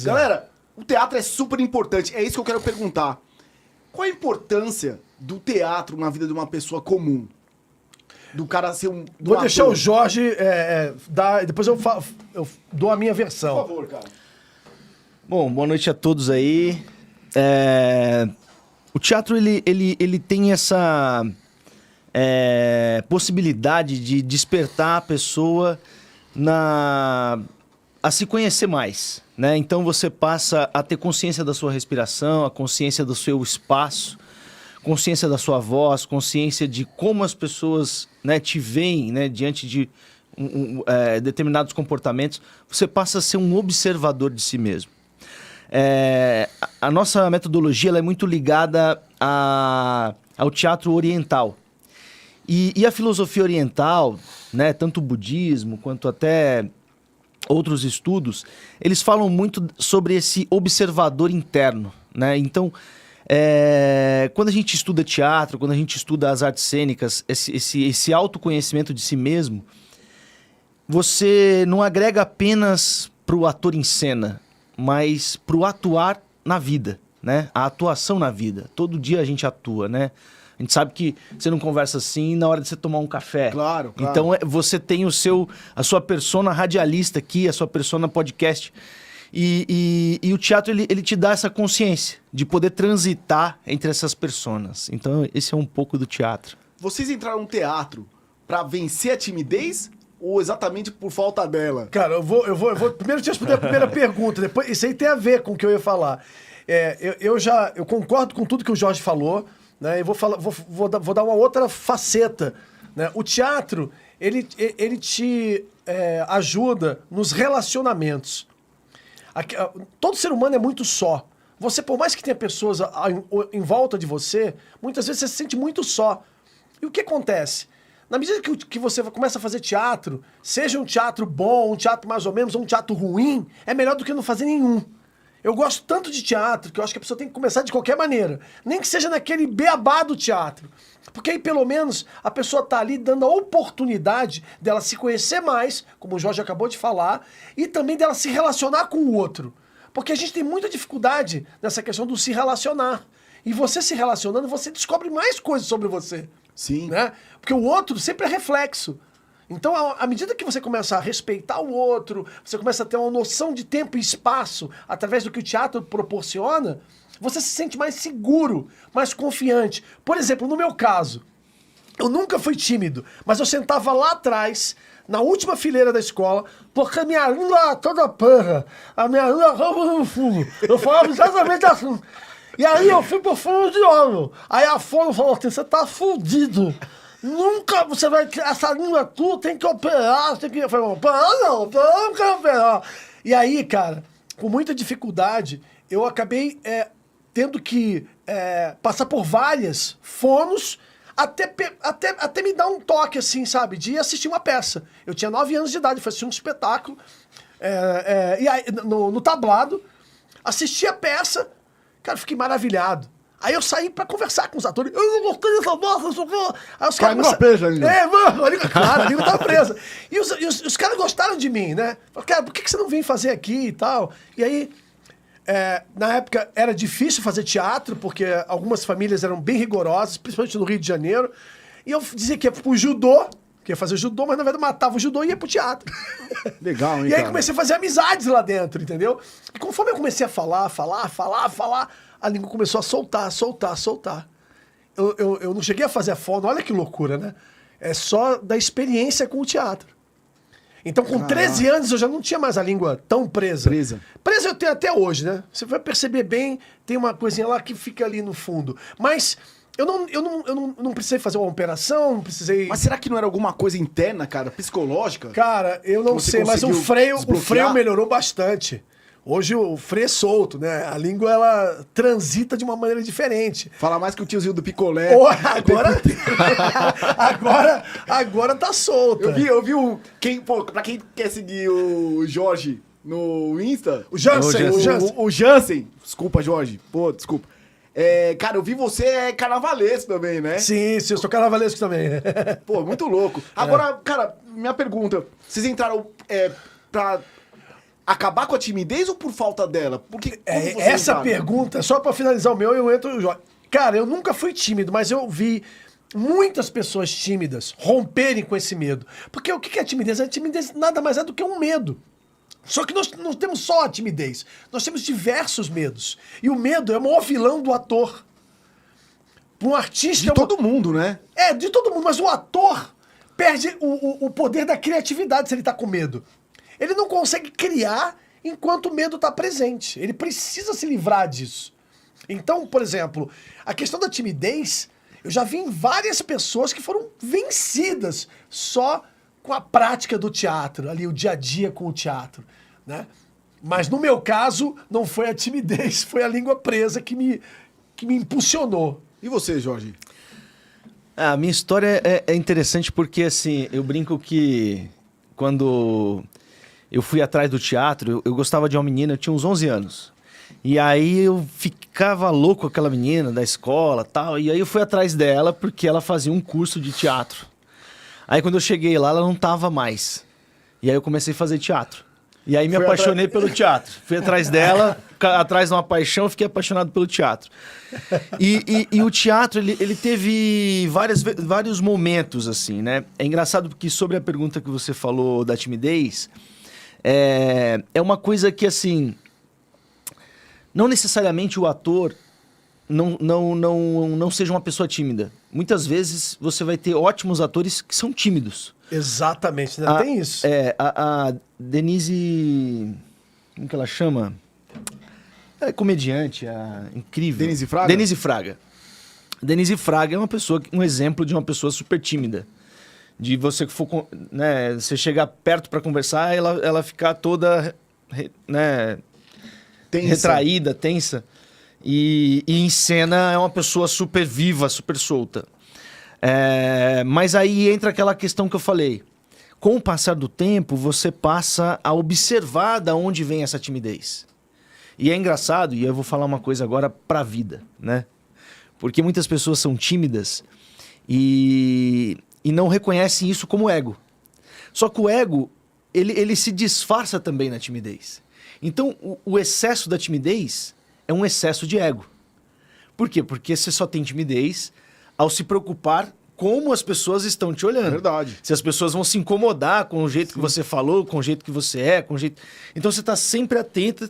Galera, o teatro é super importante. É isso que eu quero perguntar. Qual a importância do teatro na vida de uma pessoa comum? Do cara ser um... Vou deixar o Jorge dar... Depois eu dou a minha versão. Por favor, cara. Bom, boa noite a todos aí. O teatro, ele tem essa possibilidade de despertar a pessoa a se conhecer mais, né? Então você passa a ter consciência da sua respiração, a consciência do seu espaço, consciência da sua voz, consciência de como as pessoas, né, te veem, né, diante de determinados comportamentos. Você passa a ser um observador de si mesmo. A nossa metodologia ela é muito ligada ao teatro oriental. E a filosofia oriental, né, tanto o budismo quanto até outros estudos, eles falam muito sobre esse observador interno, né? Então, quando a gente estuda teatro, quando a gente estuda as artes cênicas, esse autoconhecimento de si mesmo, você não agrega apenas para o ator em cena, mas para o atuar na vida, né? A atuação na vida. Todo dia a gente atua, né? A gente sabe que você não conversa assim na hora de você tomar um café. Claro, claro. Então você tem a sua persona radialista aqui, a sua persona podcast. E o teatro ele te dá essa consciência de poder transitar entre essas personas. Então esse é um pouco do teatro. Vocês entraram no teatro pra vencer a timidez ou exatamente por falta dela? Cara, eu vou primeiro te responder a primeira pergunta, depois isso aí tem a ver com o que eu ia falar. Eu concordo com tudo que o Jorge falou, né? Eu vou dar uma outra faceta, né? O teatro, ele te ajuda nos relacionamentos. Todo ser humano é muito só. Você, por mais que tenha pessoas em volta de você, muitas vezes você se sente muito só. E o que acontece? Na medida que você começa a fazer teatro, seja um teatro bom, um teatro mais ou menos, ou um teatro ruim, é melhor do que não fazer nenhum. Eu gosto tanto de teatro que eu acho que a pessoa tem que começar de qualquer maneira. Nem que seja naquele beabá do teatro. Porque aí, pelo menos, a pessoa tá ali dando a oportunidade dela se conhecer mais, como o Jorge acabou de falar, e também dela se relacionar com o outro. Porque a gente tem muita dificuldade nessa questão do se relacionar. E você se relacionando, você descobre mais coisas sobre você. Sim. Né? Porque o outro sempre é reflexo. Então, à medida que você começa a respeitar o outro, você começa a ter uma noção de tempo e espaço através do que o teatro proporciona, você se sente mais seguro, mais confiante. Por exemplo, no meu caso, eu nunca fui tímido, mas eu sentava lá atrás, na última fileira da escola, porque a minha língua toda perra, a minha língua toda no fundo. Eu falava exatamente assim. E aí eu fui pro fundo de olho. Aí a fono falou assim, você tá fudido. Nunca você vai... Essa língua tua tem que operar, tem que... Eu falei, não quero operar. E aí, cara, com muita dificuldade, eu acabei tendo que passar por várias fonos até me dar um toque, assim, sabe? De assistir uma peça. Eu tinha 9 anos de idade, fui assistir um espetáculo e aí, no tablado, assisti a peça, cara, fiquei maravilhado. Aí eu saí pra conversar com os atores. Eu não gostei dessa bosta, não sei o que. Aí os caras começaram... presa ainda. Mano, a língua tava presa. E os caras gostaram de mim, né? Falaram, cara, por que você não vem fazer aqui e tal? E aí, na época, era difícil fazer teatro, porque algumas famílias eram bem rigorosas, principalmente no Rio de Janeiro. E eu dizia que ia pro judô, que ia fazer judô, mas na verdade matava o judô e ia pro teatro. Legal, hein, E aí cara? comecei a fazer amizades lá dentro, entendeu? E conforme eu comecei a falar, a língua começou a soltar. Eu não cheguei a fazer a fono, olha que loucura, né? É só da experiência com o teatro. Então, com 13 anos, eu já não tinha mais a língua tão presa. Presa eu tenho até hoje, né? Você vai perceber bem, tem uma coisinha lá que fica ali no fundo. Mas eu não precisei fazer uma operação, não precisei... Mas será que não era alguma coisa interna, cara? Psicológica? Cara, eu não sei, mas o freio melhorou bastante. Hoje o freio é solto, né? A língua, ela transita de uma maneira diferente. Fala mais que o tiozinho do picolé. Oh, agora tá solta. Eu vi pra quem quer seguir o Jorge no Insta... O Jansen. O Jansen. Desculpa, Jorge. Pô, desculpa. Cara, eu vi você carnavalesco também, né? Sim, eu sou carnavalesco também. Pô, muito louco. Agora, cara, minha pergunta. Vocês entraram pra acabar com a timidez ou por falta dela? Porque como você Essa encara? pergunta, só pra finalizar o meu, eu entro no Jorge. Cara, eu nunca fui tímido, mas eu vi muitas pessoas tímidas romperem com esse medo. Porque o que é timidez? A timidez nada mais é do que um medo. Só que nós não temos só a timidez, nós temos diversos medos. E o medo é o maior vilão do ator. Um artista... De todo mundo, né? É, de todo mundo, mas o ator perde o poder da criatividade se ele tá com medo. Ele não consegue criar enquanto o medo tá presente. Ele precisa se livrar disso. Então, por exemplo, a questão da timidez, eu já vi em várias pessoas que foram vencidas só com a prática do teatro, ali o dia a dia com o teatro, né? Mas no meu caso, não foi a timidez, foi a língua presa que me impulsionou. E você, Jorge? A minha história é interessante porque, assim, eu brinco que quando eu fui atrás do teatro, eu gostava de uma menina, eu tinha uns 11 anos. E aí eu ficava louco com aquela menina da escola e tal. E aí eu fui atrás dela porque ela fazia um curso de teatro. Aí quando eu cheguei lá, ela não tava mais. E aí eu comecei a fazer teatro. E aí me apaixonei pelo teatro. Fui atrás dela, atrás de uma paixão, fiquei apaixonado pelo teatro. E o teatro, ele teve vários momentos, assim, né? É engraçado porque sobre a pergunta que você falou da timidez, é uma coisa que, assim, não necessariamente o ator não seja uma pessoa tímida. Muitas vezes você vai ter ótimos atores que são tímidos. Exatamente, né? Tem isso. A Denise... Como que ela chama? É comediante, incrível. Denise Fraga? Denise Fraga. Denise Fraga é um exemplo de uma pessoa super tímida. De você que for, né, você chegar perto para conversar, ela ficar toda, né, Tensa. retraída, tensa. E em cena é uma pessoa super viva, super solta. Mas aí entra aquela questão que eu falei. Com o passar do tempo, você passa a observar de onde vem essa timidez. E é engraçado, e eu vou falar uma coisa agora pra vida, né? Porque muitas pessoas são tímidas e não reconhecem isso como ego. Só que o ego, ele se disfarça também na timidez. Então, o excesso da timidez é um excesso de ego. Por quê? Porque você só tem timidez ao se preocupar como as pessoas estão te olhando. Verdade. Se as pessoas vão se incomodar com o jeito que você falou, com o jeito que você é, com o jeito... Então você está sempre atenta.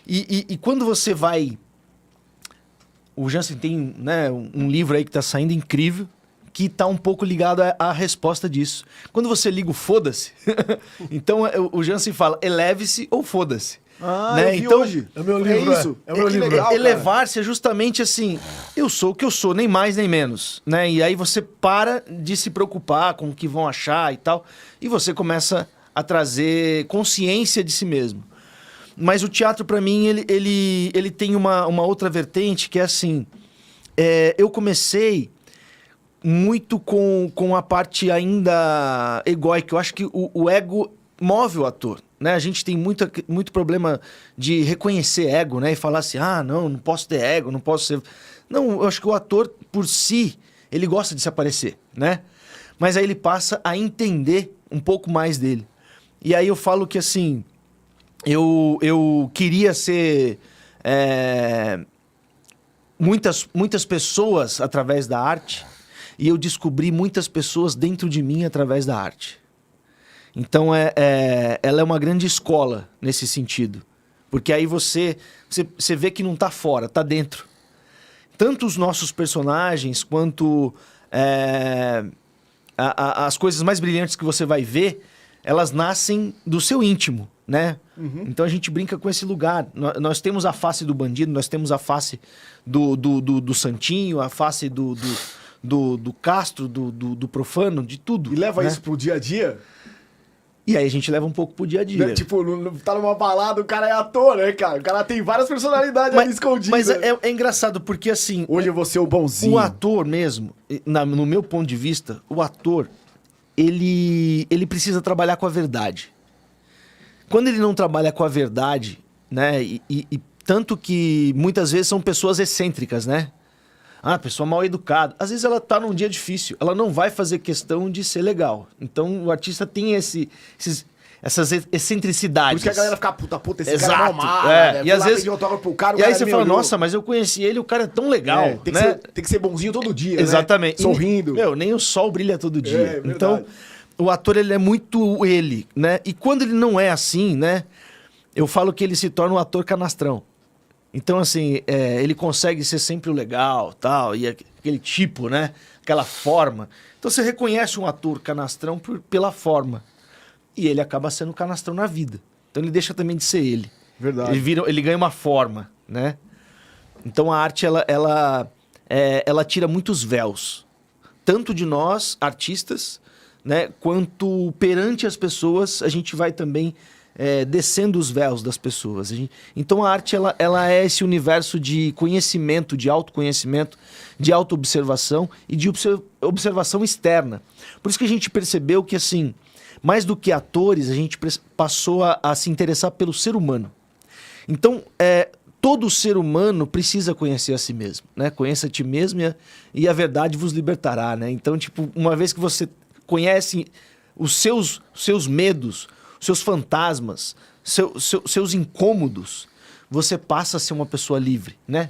E quando você vai... O Jansen tem, né, um livro aí que está saindo incrível, que está um pouco ligado à resposta disso. Quando você liga o foda-se, então o Jansen fala, eleve-se ou foda-se. Né? Eu vi então, hoje. É o meu livro, isso. é o meu livro. Legal, elevar-se é justamente assim, eu sou o que eu sou, nem mais nem menos, né? E aí você para de se preocupar com o que vão achar e tal, e você começa a trazer consciência de si mesmo. Mas o teatro, para mim, ele tem uma outra vertente que é assim, eu comecei muito com a parte ainda egóica. Eu acho que o ego move o ator. Né? A gente tem muito problema de reconhecer ego, né? E falar assim, não posso ter ego, não posso ser... Não, eu acho que o ator, por si, ele gosta de se aparecer, né? Mas aí ele passa a entender um pouco mais dele. E aí eu falo que, assim, eu queria ser muitas pessoas através da arte, e eu descobri muitas pessoas dentro de mim através da arte. Então, ela é uma grande escola nesse sentido. Porque aí você vê que não está fora, está dentro. Tanto os nossos personagens, quanto as coisas mais brilhantes que você vai ver, elas nascem do seu íntimo, né? Uhum. Então, a gente brinca com esse lugar. Nós temos a face do bandido, nós temos a face do santinho, a face do castro, do profano, de tudo. E leva né? isso pro dia a dia? E aí a gente leva um pouco pro dia a dia. Né? Tipo, tá numa balada, o cara é ator, né, cara? O cara tem várias personalidades ali escondidas. Mas é engraçado, porque assim... Hoje eu vou ser o bonzinho. O ator mesmo, no meu ponto de vista, o ator, ele precisa trabalhar com a verdade. Quando ele não trabalha com a verdade, né? E tanto que muitas vezes são pessoas excêntricas, né? Pessoa mal educada. Às vezes ela tá num dia difícil, ela não vai fazer questão de ser legal. Então o artista tem essas Por excentricidades. isso que a galera fica, puta, esse Exato, cara é mal mal, é. né? E às vezes- autógrafo pro cara, o E aí cara você me fala, olhou. nossa, mas eu conheci ele, o cara é tão legal, É, tem, né? tem que ser bonzinho todo dia, Exatamente. né? Sorrindo. Meu, nem o sol brilha todo dia. É, verdade. Então, o ator, ele é muito ele, né? E quando ele não é assim, né? Eu falo que ele se torna um ator canastrão. Então, assim, ele consegue ser sempre o legal, tal, e aquele tipo, né? Aquela forma. Então, você reconhece um ator canastrão pela forma. E ele acaba sendo canastrão na vida. Então, ele deixa também de ser ele. Verdade. Ele ganha uma forma, né? Então, a arte, ela tira muitos véus. Tanto de nós, artistas, né? Quanto perante as pessoas, a gente vai também descendo os véus das pessoas. Então, a arte, ela é esse universo de conhecimento, de autoconhecimento, de autoobservação e de observação externa. Por isso que a gente percebeu que, assim, mais do que atores, a gente passou a se interessar pelo ser humano. Então, todo ser humano precisa conhecer a si mesmo, né? Conheça a ti mesmo e a verdade vos libertará, né? Então, tipo, uma vez que você conhece os seus medos, seus fantasmas, seus incômodos, você passa a ser uma pessoa livre, né?